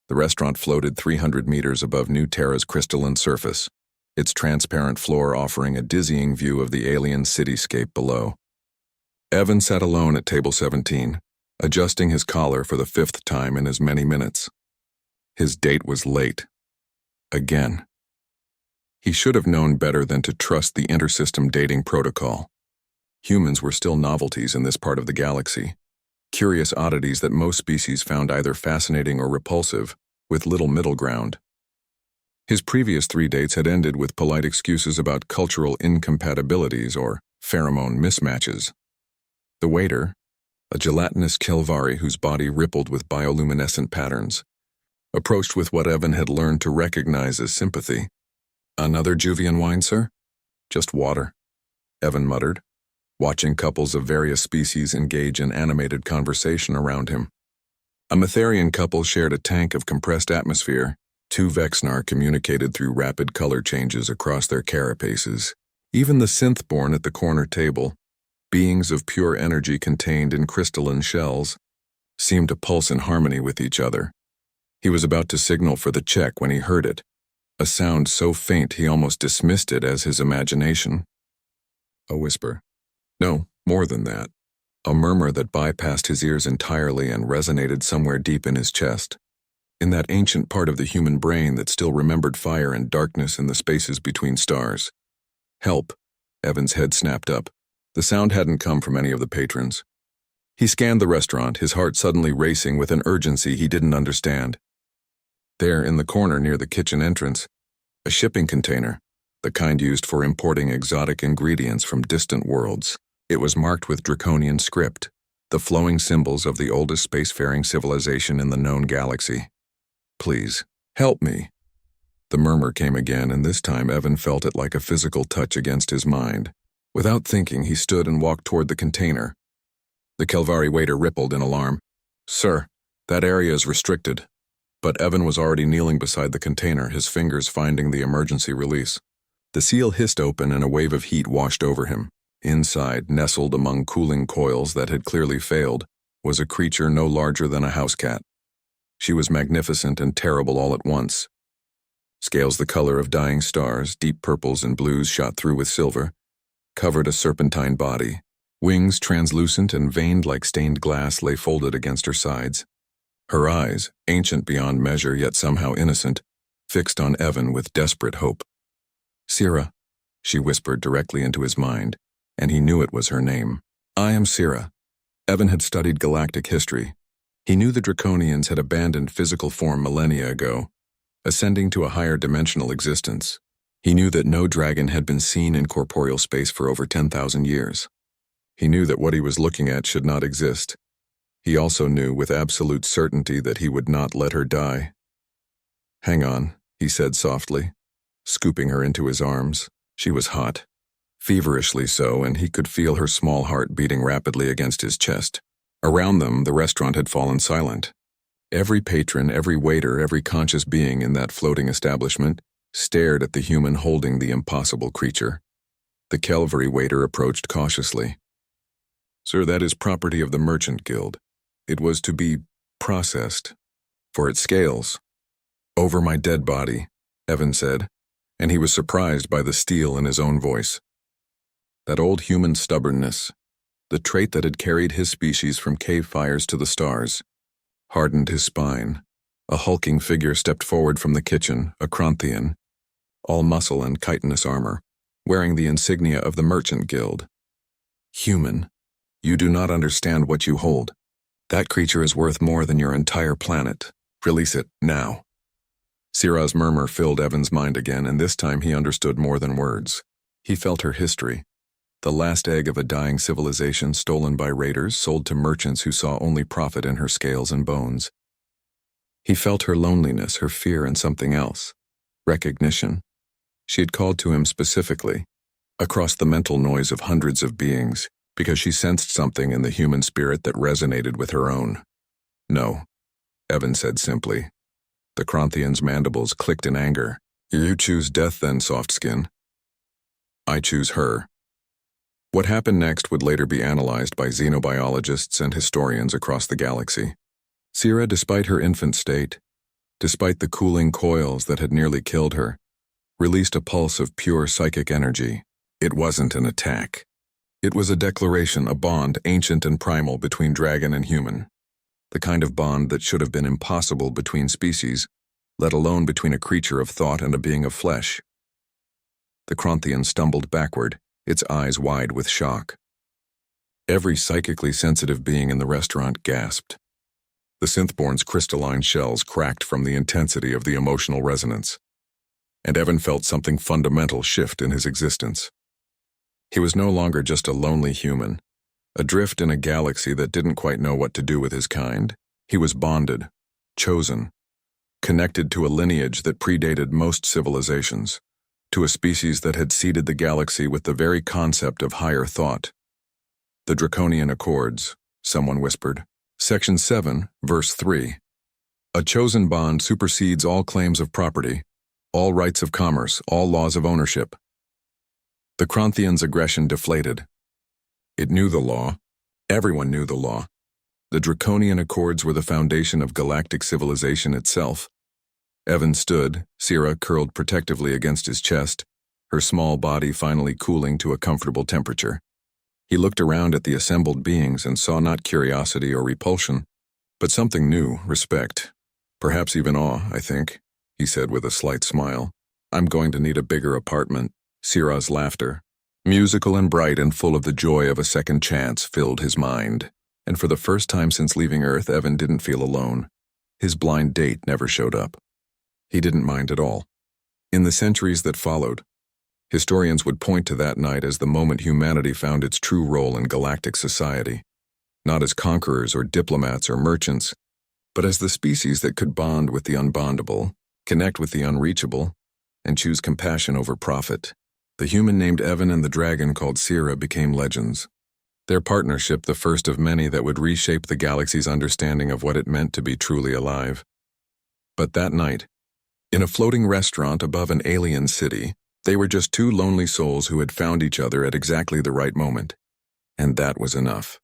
The restaurant floated 300 meters above New Terra's crystalline surface, its transparent floor offering a dizzying view of the alien cityscape below. Evan sat alone at table 17, adjusting his collar for the 5th time in as many minutes. His date was late. Again. He should have known better than to trust the intersystem dating protocol. Humans were still novelties in this part of the galaxy, curious oddities that most species found either fascinating or repulsive, with little middle ground. His previous 3 dates had ended with polite excuses about cultural incompatibilities or pheromone mismatches. The waiter, a gelatinous Kelvari whose body rippled with bioluminescent patterns, approached with what Evan had learned to recognize as sympathy. "Another Juvian wine, sir?" "Just water," Evan muttered, watching couples of various species engage in animated conversation around him. A Metherian couple shared a tank of compressed atmosphere. 2 Vexnar communicated through rapid color changes across their carapaces. Even the synth-born at the corner table, beings of pure energy contained in crystalline shells, seemed to pulse in harmony with each other. He was about to signal for the check when he heard it, a sound so faint he almost dismissed it as his imagination. A whisper. No, more than that. A murmur that bypassed his ears entirely and resonated somewhere deep in his chest, in that ancient part of the human brain that still remembered fire and darkness in the spaces between stars. "Help!" Evan's head snapped up. The sound hadn't come from any of the patrons. He scanned the restaurant, his heart suddenly racing with an urgency he didn't understand. There, in the corner near the kitchen entrance, a shipping container, the kind used for importing exotic ingredients from distant worlds. It was marked with draconian script, the flowing symbols of the oldest spacefaring civilization in the known galaxy. "Please, help me." The murmur came again, and this time Evan felt it like a physical touch against his mind. Without thinking, he stood and walked toward the container. The Kelvari waiter rippled in alarm. "Sir, that area is restricted." But Evan was already kneeling beside the container, his fingers finding the emergency release. The seal hissed open and a wave of heat washed over him. Inside, nestled among cooling coils that had clearly failed, was a creature no larger than a house cat. She was magnificent and terrible all at once. Scales the color of dying stars, deep purples and blues shot through with silver, covered a serpentine body. Wings translucent and veined like stained glass lay folded against her sides. Her eyes, ancient beyond measure yet somehow innocent, fixed on Evan with desperate hope. "Sira," she whispered directly into his mind, and he knew it was her name. "I am Sira." Evan had studied galactic history. He knew the Draconians had abandoned physical form millennia ago, ascending to a higher dimensional existence. He knew that no dragon had been seen in corporeal space for over 10,000 years. He knew that what he was looking at should not exist. He also knew with absolute certainty that he would not let her die. "Hang on," he said softly, scooping her into his arms. She was hot, feverishly so, and he could feel her small heart beating rapidly against his chest. Around them, the restaurant had fallen silent. Every patron, every waiter, every conscious being in that floating establishment stared at the human holding the impossible creature. The Kelvari waiter approached cautiously. "Sir, that is property of the Merchant Guild. It was to be processed for its scales." "Over my dead body," Evan said, and he was surprised by the steel in his own voice. That old human stubbornness, the trait that had carried his species from cave fires to the stars, hardened his spine. A hulking figure stepped forward from the kitchen, a Kranthian, all muscle and chitinous armor, wearing the insignia of the Merchant Guild. "Human, you do not understand what you hold. That creature is worth more than your entire planet. Release it, now." Sira's murmur filled Evan's mind again, and this time he understood more than words. He felt her history. The last egg of a dying civilization stolen by raiders, sold to merchants who saw only profit in her scales and bones. He felt her loneliness, her fear, and something else. Recognition. She had called to him specifically, across the mental noise of hundreds of beings, because she sensed something in the human spirit that resonated with her own. "No," Evan said simply. The Kranthian's mandibles clicked in anger. "You choose death then, soft skin." "I choose her." What happened next would later be analyzed by xenobiologists and historians across the galaxy. Sira, despite her infant state, despite the cooling coils that had nearly killed her, released a pulse of pure psychic energy. It wasn't an attack. It was a declaration, a bond ancient and primal between dragon and human. The kind of bond that should have been impossible between species, let alone between a creature of thought and a being of flesh. The Kronthian stumbled backward, its eyes wide with shock. Every psychically sensitive being in the restaurant gasped. The synthborn's crystalline shells cracked from the intensity of the emotional resonance, and Evan felt something fundamental shift in his existence. He was no longer just a lonely human, adrift in a galaxy that didn't quite know what to do with his kind. He was bonded, chosen, connected to a lineage that predated most civilizations, to a species that had seeded the galaxy with the very concept of higher thought. The Draconian Accords, someone whispered. Section 7, Verse 3. A chosen bond supersedes all claims of property, all rights of commerce, all laws of ownership. The Kronthian's aggression deflated. It knew the law. Everyone knew the law. The Draconian Accords were the foundation of galactic civilization itself. Evan stood, Sira curled protectively against his chest, her small body finally cooling to a comfortable temperature. He looked around at the assembled beings and saw not curiosity or repulsion, but something new, respect. Perhaps even awe, I think, he said with a slight smile. I'm going to need a bigger apartment. Sira's laughter, musical and bright and full of the joy of a second chance, filled his mind. And for the first time since leaving Earth, Evan didn't feel alone. His blind date never showed up. He didn't mind at all. In the centuries that followed, historians would point to that night as the moment humanity found its true role in galactic society, not as conquerors or diplomats or merchants, but as the species that could bond with the unbondable, connect with the unreachable, and choose compassion over profit. The human named Evan and the dragon called Sira became legends. Their partnership the first of many that would reshape the galaxy's understanding of what it meant to be truly alive. But that night, in a floating restaurant above an alien city, they were just two lonely souls who had found each other at exactly the right moment. And that was enough.